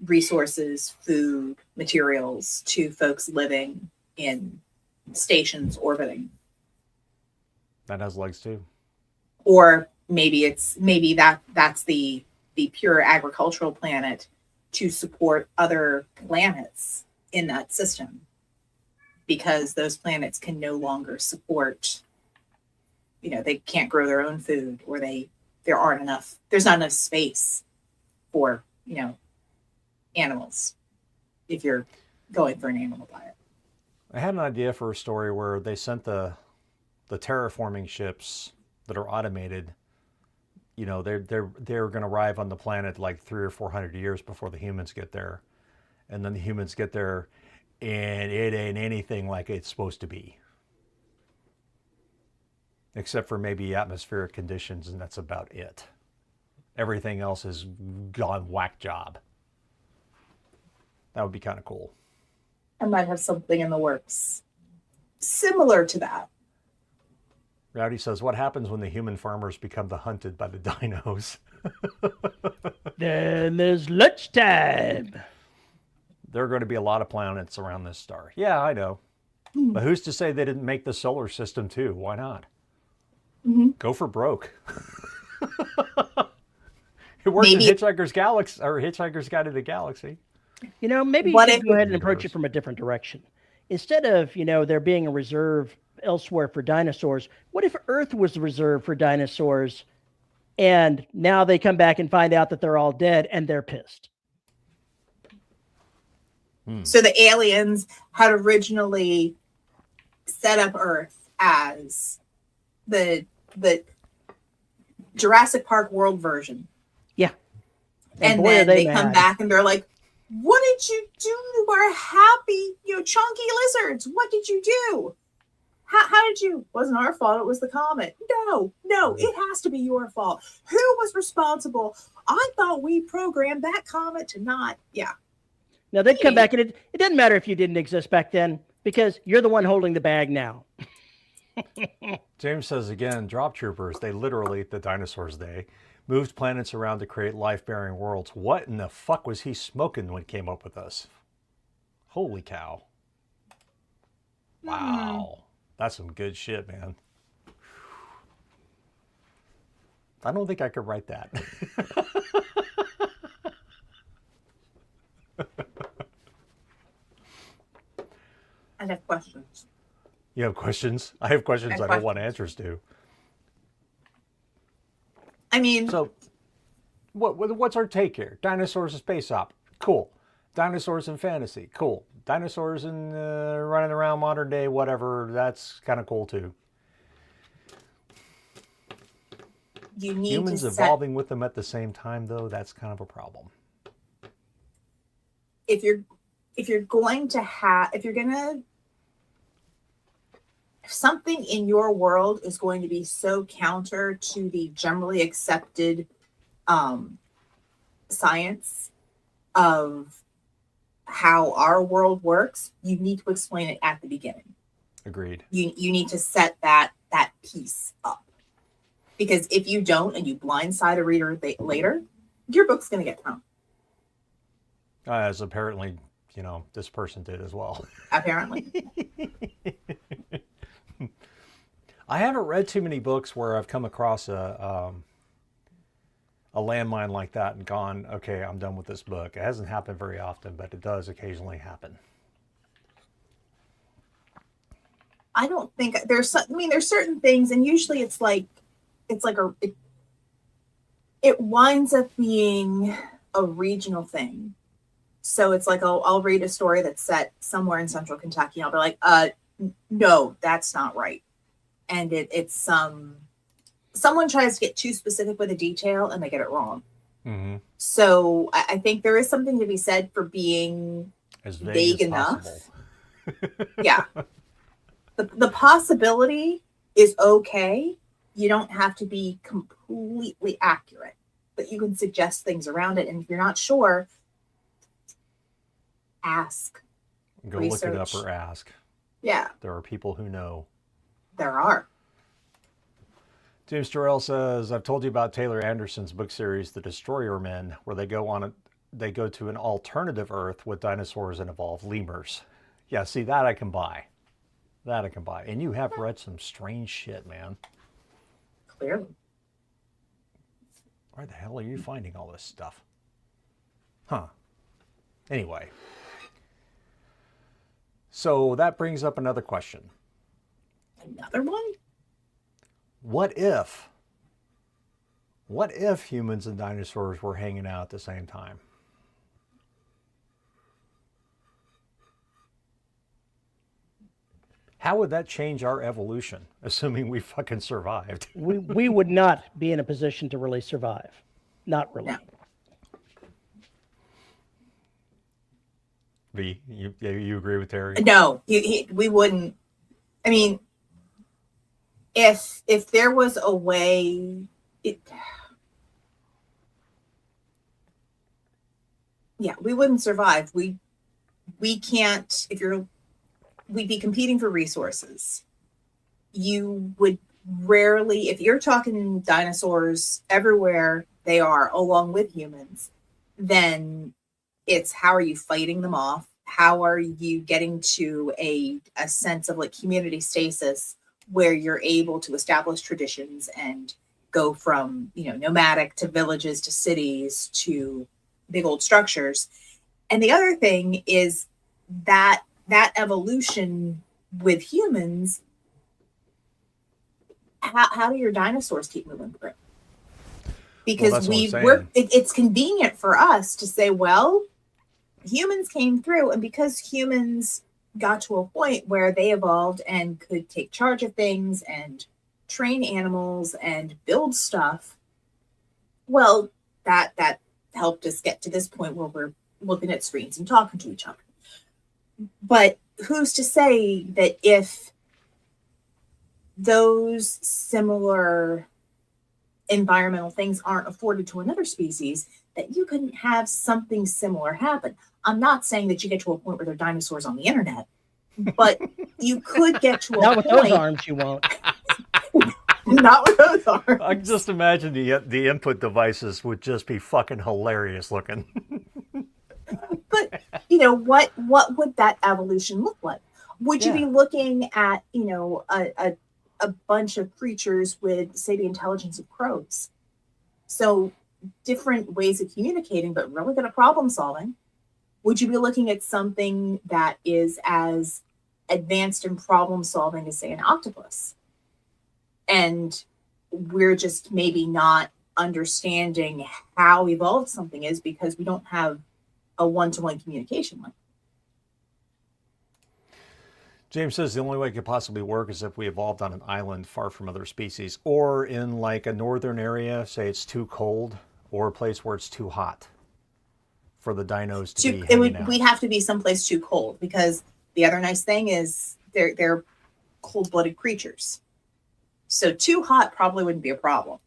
resources, food, materials to folks living in stations orbiting. That has legs too. Or maybe that's the pure agricultural planet to support other planets in that system, because those planets can no longer support, they can't grow their own food, or there's not enough space for, animals if you're going for an animal diet. I had an idea for a story where they sent the terraforming ships that are automated. They're going to arrive on the planet like 300 or 400 years before the humans get there, and then the humans get there, and it ain't anything like it's supposed to be, except for maybe atmospheric conditions, and that's about it. Everything else is gone whack job. That would be kind of cool. I might have something in the works similar to that. Rowdy says, what happens when the human farmers become the hunted by the dinos? Then there's lunchtime. There are going to be a lot of planets around this star. Yeah, I know. But who's to say they didn't make the solar system too? Why not? Go for broke. It worked in Hitchhiker's Galaxy or Hitchhiker's Guide to the Galaxy. Maybe you should go ahead and approach it from a different direction. Instead of, there being a reserve elsewhere for dinosaurs, what if Earth was reserved for dinosaurs, and now they come back and find out that they're all dead and they're pissed? So the aliens had originally set up Earth as the Jurassic Park World version. Yeah. And boy, then they mad. come back and they're like, what did you do to our happy, chunky lizards? What did you do? How did you? Wasn't our fault. It was the comet. No, it has to be your fault. Who was responsible? I thought we programmed that comet to not. Yeah. Now they'd come back, and it doesn't matter if you didn't exist back then, because you're the one holding the bag now. James says again, drop troopers, they literally, the dinosaurs, they moved planets around to create life-bearing worlds. What in the fuck was he smoking when he came up with this? Holy cow. Wow. That's some good shit, man. I don't think I could write that. I have questions. You have questions? I have questions I don't want answers to. I mean, so what's our take here? Dinosaurs and space opera, cool. Dinosaurs and fantasy, cool. Dinosaurs and running around modern day, whatever, that's kind of cool too. You need humans to evolving with them at the same time, though, that's kind of a problem. If you're going to something in your world is going to be so counter to the generally accepted science of how our world works, you need to explain it at the beginning. Agreed. You need to set that that piece up. Because if you don't and you blindside a reader later, your book's going to get thrown. As apparently, this person did as well. Apparently. I haven't read too many books where I've come across a landmine like that and gone, okay, I'm done with this book. It hasn't happened very often, but it does occasionally happen. I don't think there's certain things, and usually it winds up being a regional thing. So it's like, I'll read a story that's set somewhere in central Kentucky, and I'll be like, no, that's not right. And it's someone tries to get too specific with a detail and they get it wrong. Mm-hmm. So I think there is something to be said for being as vague as enough. Yeah. The possibility is okay. You don't have to be completely accurate, but you can suggest things around it. And if you're not sure, ask. Go research. Look it up or ask. Yeah. There are people who know. There are. James Terrell says, I've told you about Taylor Anderson's book series, The Destroyer Men, where they go to an alternative Earth with dinosaurs and evolved lemurs. Yeah, see, that I can buy. And you have read some strange shit, man. Clearly. Where the hell are you finding all this stuff? Huh. Anyway. So that brings up another question. Another one? What if humans and dinosaurs were hanging out at the same time? How would that change our evolution, assuming we fucking survived? We would not be in a position to really survive. Not really. No. V, you agree with Terry? No, we wouldn't. I mean, if there was a way, we wouldn't survive. We can't. We'd be competing for resources. You would rarely, if you're talking dinosaurs everywhere they are, along with humans, then it's how are you fighting them off? How are you getting to a sense of like community stasis where you're able to establish traditions and go from, nomadic to villages to cities to big old structures. And the other thing is that evolution with humans, how do your dinosaurs keep moving through? Because it's convenient for us to say, well, humans came through, and because humans got to a point where they evolved and could take charge of things and train animals and build stuff, well, that helped us get to this point where we're looking at screens and talking to each other. But who's to say that if those similar environmental things aren't afforded to another species, that you couldn't have something similar happen? I'm not saying that you get to a point where there are dinosaurs on the internet, but you could get to a Not point. with those arms, you won't. Not with those arms. I can just imagine the input devices would just be fucking hilarious looking. But what would that evolution look like? Would you be looking at a bunch of creatures with, say, the intelligence of crows? So different ways of communicating, but really good at problem solving. Would you be looking at something that is as advanced in problem solving as, say, an octopus? And we're just maybe not understanding how evolved something is because we don't have a one-to-one communication link. James says the only way it could possibly work is if we evolved on an island far from other species, or in like a northern area, say it's too cold, or a place where it's too hot for the dinos to be hanging out. We'd have to be someplace too cold, because the other nice thing is they're cold-blooded creatures. So too hot probably wouldn't be a problem.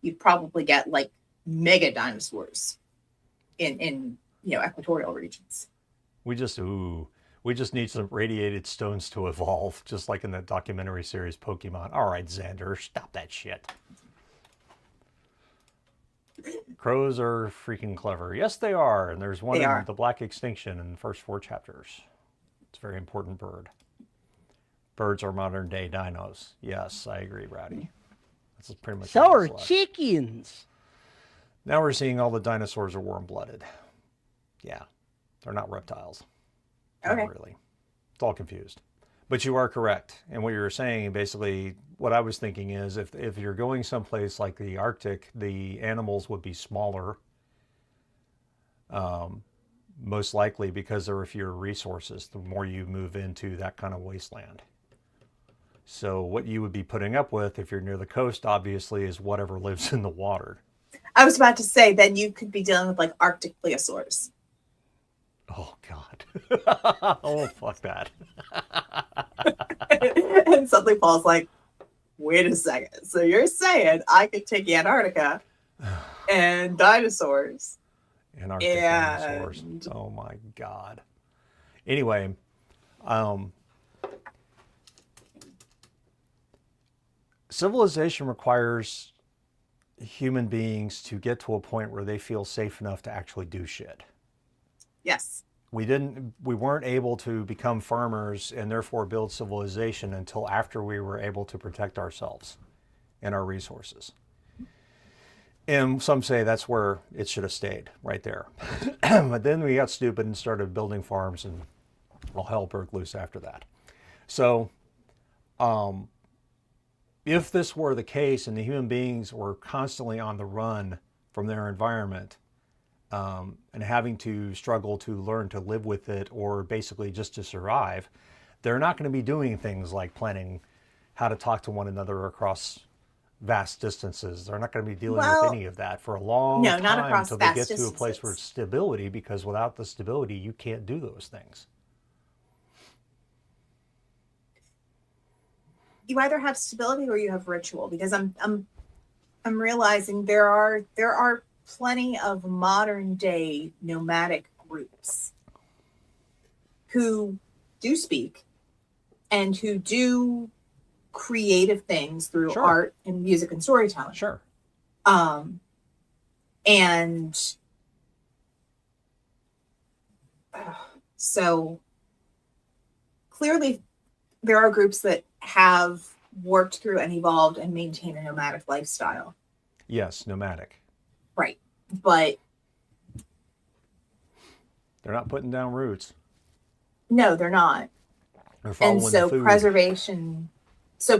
You'd probably get like mega dinosaurs in equatorial regions. We We just need some radiated stones to evolve, just like in the documentary series Pokemon. All right, Xander, stop that shit. Crows are freaking clever. Yes, they are. And there's one They in are. the Black Extinction in the first 4 chapters. It's a very important bird. Birds are modern day dinos. Yes, I agree, Rowdy. That's pretty much So all are that's left. chickens. Now we're seeing all the dinosaurs are warm-blooded. Yeah, they're not reptiles. Okay. Not really. It's all confused. But you are correct. And what you were saying, basically, what I was thinking is if you're going someplace like the Arctic, the animals would be smaller, most likely because there are fewer resources the more you move into that kind of wasteland. So what you would be putting up with if you're near the coast, obviously, is whatever lives in the water. I was about to say, then you could be dealing with like Arctic plesiosaurs. Oh, God. Oh, fuck that. And suddenly Paul's like, wait a second. So you're saying I could take Antarctica and dinosaurs? Antarctic dinosaurs. Oh, my God. Anyway, civilization requires human beings to get to a point where they feel safe enough to actually do shit. Yes. We weren't able to become farmers and therefore build civilization until after we were able to protect ourselves and our resources. And some say that's where it should have stayed, right there. But then we got stupid and started building farms, and all hell broke loose after that. So, if this were the case and the human beings were constantly on the run from their environment, and having to struggle to learn to live with it, or basically just to survive, they're not going to be doing things like planning how to talk to one another across vast distances. They're not going to be dealing with any of that for a long time until they get to a place where it's stability, because without the stability, you can't do those things. You either have stability or you have ritual, because I'm realizing there are plenty of modern day nomadic groups who do speak and who do creative things through art and music and storytelling. Sure. And so clearly there are groups that have worked through and evolved and maintain a nomadic lifestyle. Yes, nomadic. Right. But they're not putting down roots. No, they're not. They're following and so the food.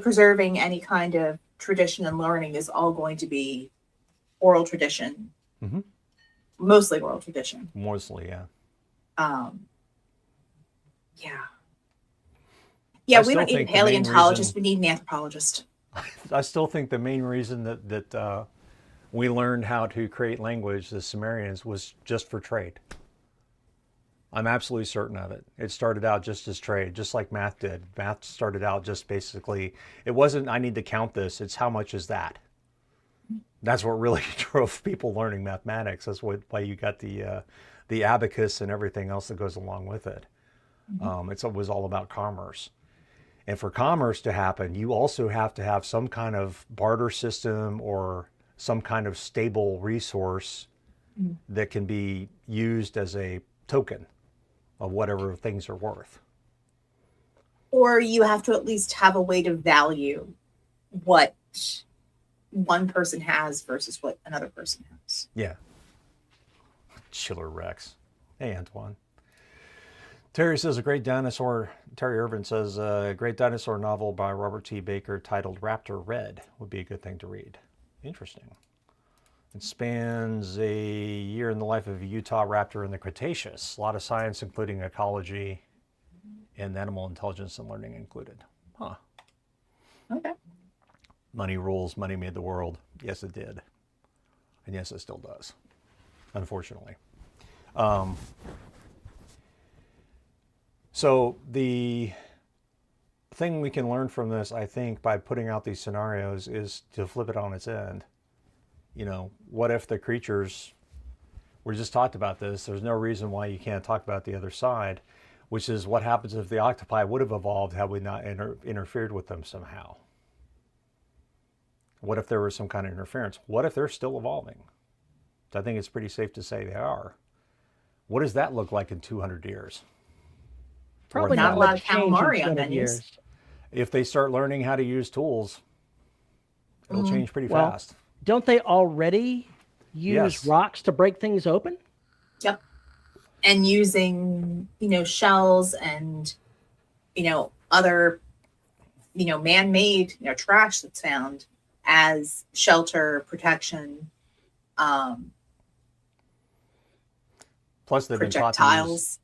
preserving any kind of tradition and learning is all going to be oral tradition. Mm-hmm. Mostly oral tradition. Mostly, yeah. Yeah, we don't need a paleontologist. We need an anthropologist. I still think the main reason that we learned how to create language, the Sumerians, was just for trade. I'm absolutely certain of it. It started out just as trade, just like math did. Math started out just basically, it wasn't, I need to count this, it's how much is that? That's what really drove people learning mathematics. That's why you got the abacus and everything else that goes along with it. Mm-hmm. It was all about commerce. And for commerce to happen, you also have to have some kind of barter system or some kind of stable resource that can be used as a token of whatever things are worth. Or you have to at least have a way to value what one person has versus what another person has. Yeah. Chiller Rex. Hey, Antoine. Terry says Terry Irvin says a great dinosaur novel by Robert T. Baker titled Raptor Red would be a good thing to read. Interesting. It spans a year in the life of a Utah raptor in the Cretaceous. A lot of science, including ecology and animal intelligence and learning included. Huh. Okay. Money rules. Money made the world. Yes, it did. And yes, it still does, unfortunately. So the thing we can learn from this, I think, by putting out these scenarios is to flip it on its end. You know, what if the creatures, we just talked about this, there's no reason why you can't talk about the other side. which is what happens if the octopi would have evolved had we not interfered with them somehow. What if there was some kind of interference? What if they're still evolving? I think it's pretty safe to say they are. What does that look like in 200 years? Probably Not not a lot much of change in calamari on 200 menus. years. If they start learning how to use tools, it'll change pretty Well, fast. Don't they already use Yes. rocks to break things open? Yep. And using, shells and, other, man-made, trash that's found as shelter, protection, Plus, they've been taught to projectiles.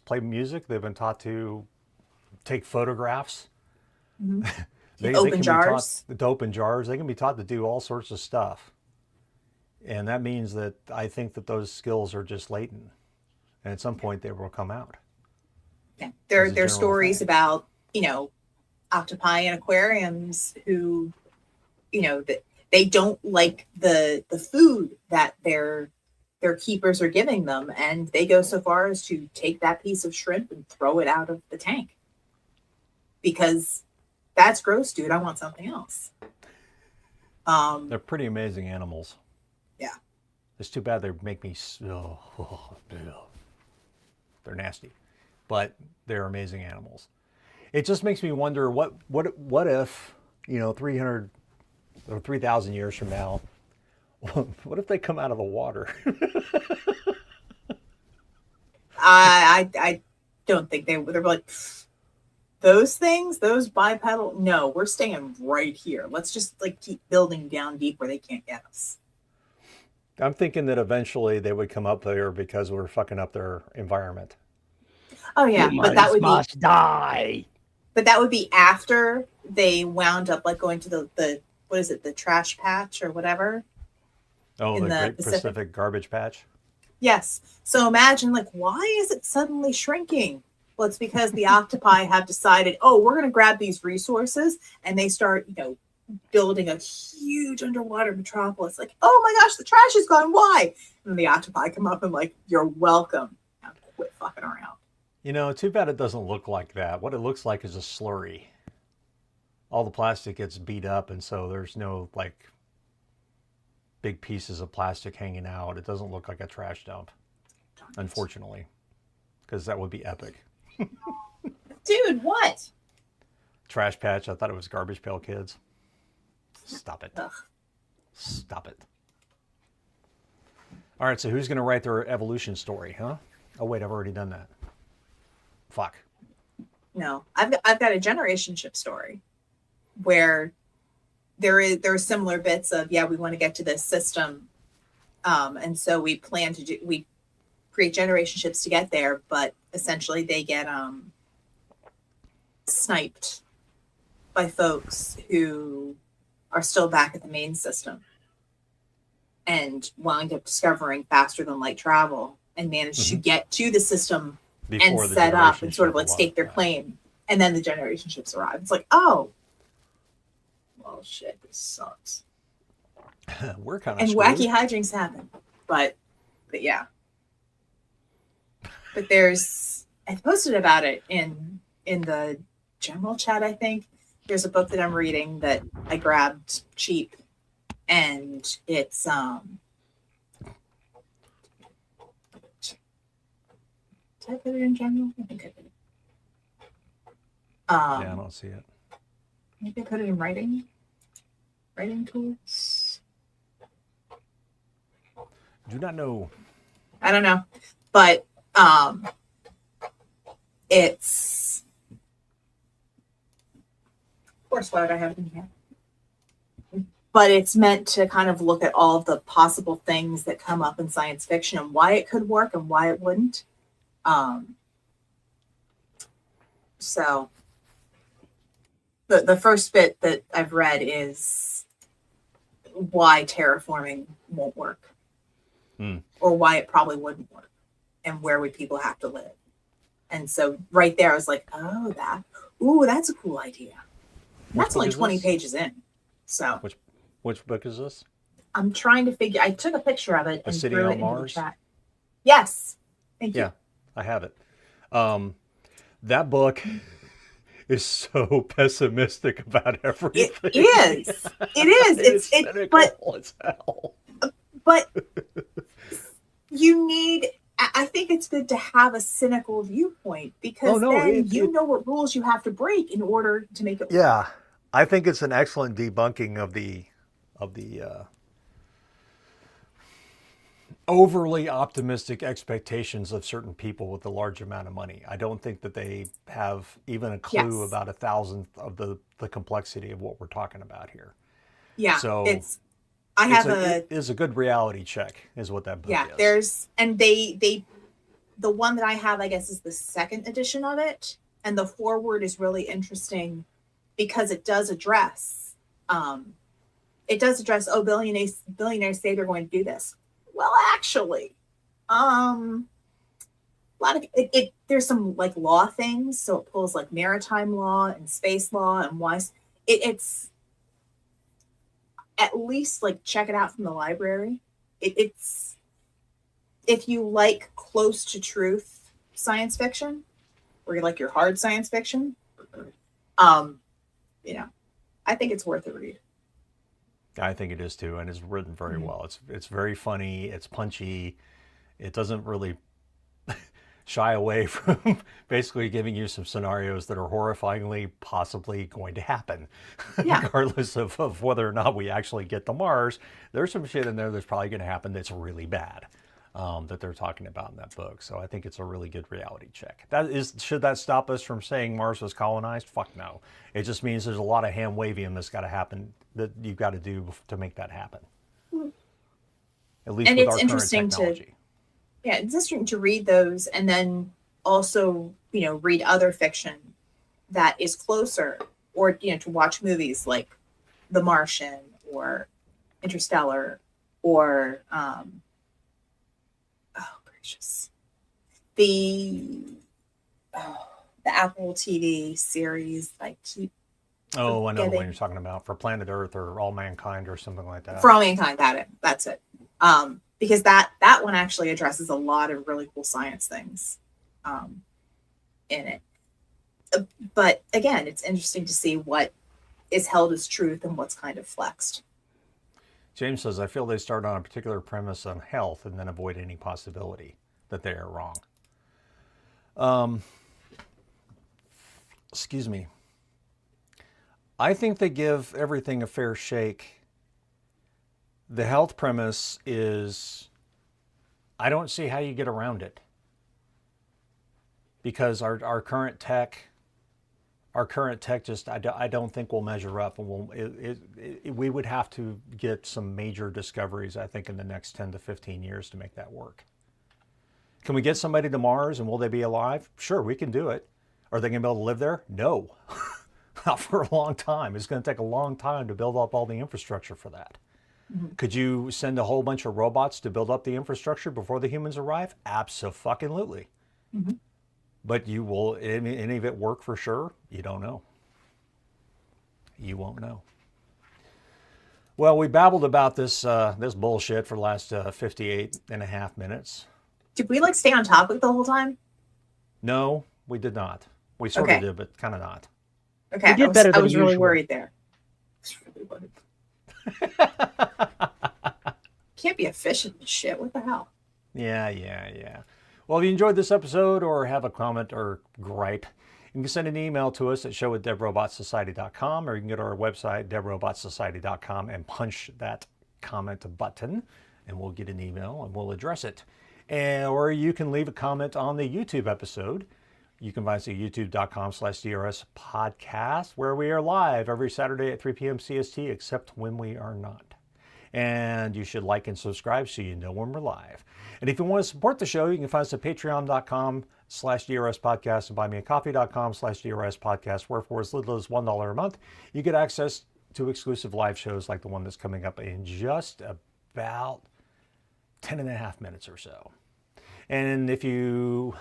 play music. They've been taught to take photographs. They Open can jars. be taught to open jars. They can be taught to do all sorts of stuff. And that means that I think that those skills are just latent. And at some point they will come out. Yeah. As a There are general stories thing. about, octopi in aquariums who, that they don't like the food that their keepers are giving them, and they go so far as to take that piece of shrimp and throw it out of the tank because that's gross, dude. I want something else. They're pretty amazing animals. Yeah. It's too bad they make me they're nasty, but they're amazing animals. It just makes me wonder what if 300 or 3,000 years from now, what if they come out of the water? I don't think they're like those things, those bipedal. No, we're staying right here. Let's just keep building down deep where they can't get us. I'm thinking that eventually they would come up there because we're fucking up their environment. Oh yeah, but that would must die. But that would be after they wound up going to the what is it, the trash patch or whatever. Oh, In the the Great Pacific. Pacific Garbage Patch. Yes. So imagine why is it suddenly shrinking? Well, it's because the octopi have decided, oh, we're going to grab these resources, and they start, building a huge underwater metropolis. Oh my gosh, the trash is gone. Why? And the octopi come up and you're welcome. Now quit fucking around. Too bad it doesn't look like that. What it looks like is a slurry. All the plastic gets beat up, and so there's no big pieces of plastic hanging out. It doesn't look like a trash dump, unfortunately, because that would be epic. Dude, what? Trash patch. I thought it was Garbage Pail Kids. Stop it. Ugh. Stop it. All right, so who's going to write their evolution story, huh? Oh, wait, I've already done that. Fuck. No, I've got a generation ship story where there are similar bits of, we want to get to this system. And so we create generation ships to get there, but essentially they get sniped by folks who are still back at the main system and wind up discovering faster than light travel and manage to get to the system Before and the set up generation and sort of ship stake their arrived. claim. And then the generation ships arrive. It's oh, well, shit, this sucks. We're kind of And screwed. wacky hijinks happen. But yeah. But I posted about it in the general chat, I think. There's a book that I'm reading that I grabbed cheap, and it's did I put it in general? I think I did. Yeah, I don't see it. Maybe I put it in writing tools. Do not know. I don't know, but it's, of course, why would I have it in here? But it's meant to kind of look at all of the possible things that come up in science fiction and why it could work and why it wouldn't. So the first bit that I've read is why terraforming won't work. Or why it probably wouldn't work, and where would people have to live. And so right there I was oh, that's a cool idea. That's only 20 pages in. So Which book is this? I'm trying to figure, I took a picture of it A and City threw on it into the Mars? chat. Yes. Thank you. Yeah, I have it. That book is so pessimistic about everything. It is. It is. It's It's cynical as hell. but you need. I think it's good to have a cynical viewpoint because then you know what rules you have to break in order to make it work. Yeah, I think it's an excellent debunking of the overly optimistic expectations of certain people with a large amount of money. I don't think that they have even a clue about a thousandth of the complexity of what we're talking about here. Yeah, so it is a good reality check, is what that book is. There's the one that I have, I guess, is the second edition of it, and the foreword is really interesting because it does address billionaires say they're going to do this. Well, actually, a lot of it there's some like law things, so it pulls like maritime law and space law and why it's at least like check it out from the library. It's if you like close to truth science fiction, or you like your hard science fiction, I think it's worth a read. I think it is too, and it's written very well. It's very funny. It's punchy. It doesn't really shy away from basically giving you some scenarios that are horrifyingly possibly going to happen, regardless of whether or not we actually get to Mars. There's some shit in there that's probably going to happen that's really bad, that they're talking about in that book. So I think it's a really good reality check. Should that stop us from saying Mars was colonized? Fuck no. It just means there's a lot of hand waving that's got to happen, that you've got to do to make that happen. At least with our current technology. It's interesting to read those, and then also, read other fiction that is closer, or, to watch movies like The Martian or Interstellar or, the Apple TV series, like I know the one you're talking about, For Planet Earth or All Mankind or something like that. For All Mankind, that's it. Because that one actually addresses a lot of really cool science things in it. But again, it's interesting to see what is held as truth and what's kind of flexed. James says, I feel they start on a particular premise on health and then avoid any possibility that they are wrong. Excuse me. I think they give everything a fair shake. The health premise is, I don't see how you get around it. Because our current tech just, I don't think will measure up. And we would have to get some major discoveries, I think, in the next 10 to 15 years to make that work. Can we get somebody to Mars and will they be alive? Sure, we can do it. Are they going to be able to live there? No. Not for a long time. It's going to take a long time to build up all the infrastructure for that. Mm-hmm. Could you send a whole bunch of robots to build up the infrastructure before the humans arrive? Abso-fucking-lutely. Mm-hmm. But will any of it work for sure? You don't know. You won't know. Well, we babbled about this bullshit for the last 58 and a half minutes. Did we stay on topic the whole time? No, we did not. We sort of did, but kind of not. Okay, I was really worried there. Can't be efficient in shit. What the hell? Yeah. Well, if you enjoyed this episode or have a comment or gripe, you can send an email to us at show@deadrobotsociety.com, or you can go to our website, deadrobotsociety.com, and punch that comment button, and we'll get an email and we'll address it. Or you can leave a comment on the YouTube episode. You can find us at youtube.com/DRS podcast, where we are live every Saturday at 3 p.m. CST, except when we are not. And you should like and subscribe so you know when we're live. And if you want to support the show, you can find us at patreon.com/DRS podcast and buymeacoffee.com/DRS podcast, where for as little as $1 a month, you get access to exclusive live shows like the one that's coming up in just about 10 and a half minutes or so. And if you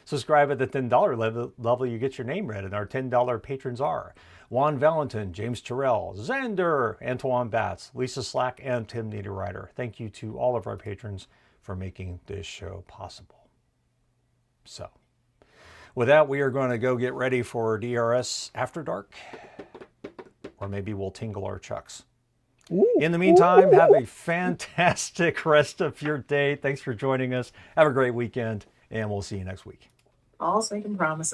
subscribe at the $10 level, you get your name read, and our $10 patrons are Juan Valentin, James Terrell, Xander, Antoine Batts, Lisa Slack, and Tim Niederreiter. Thank you to all of our patrons for making this show possible. So, With that, we are going to go get ready for DRS After Dark, or maybe we'll tingle our chucks. In the meantime, have a fantastic rest of your day. Thanks for joining us. Have a great weekend, and we'll see you next week. All's making promises.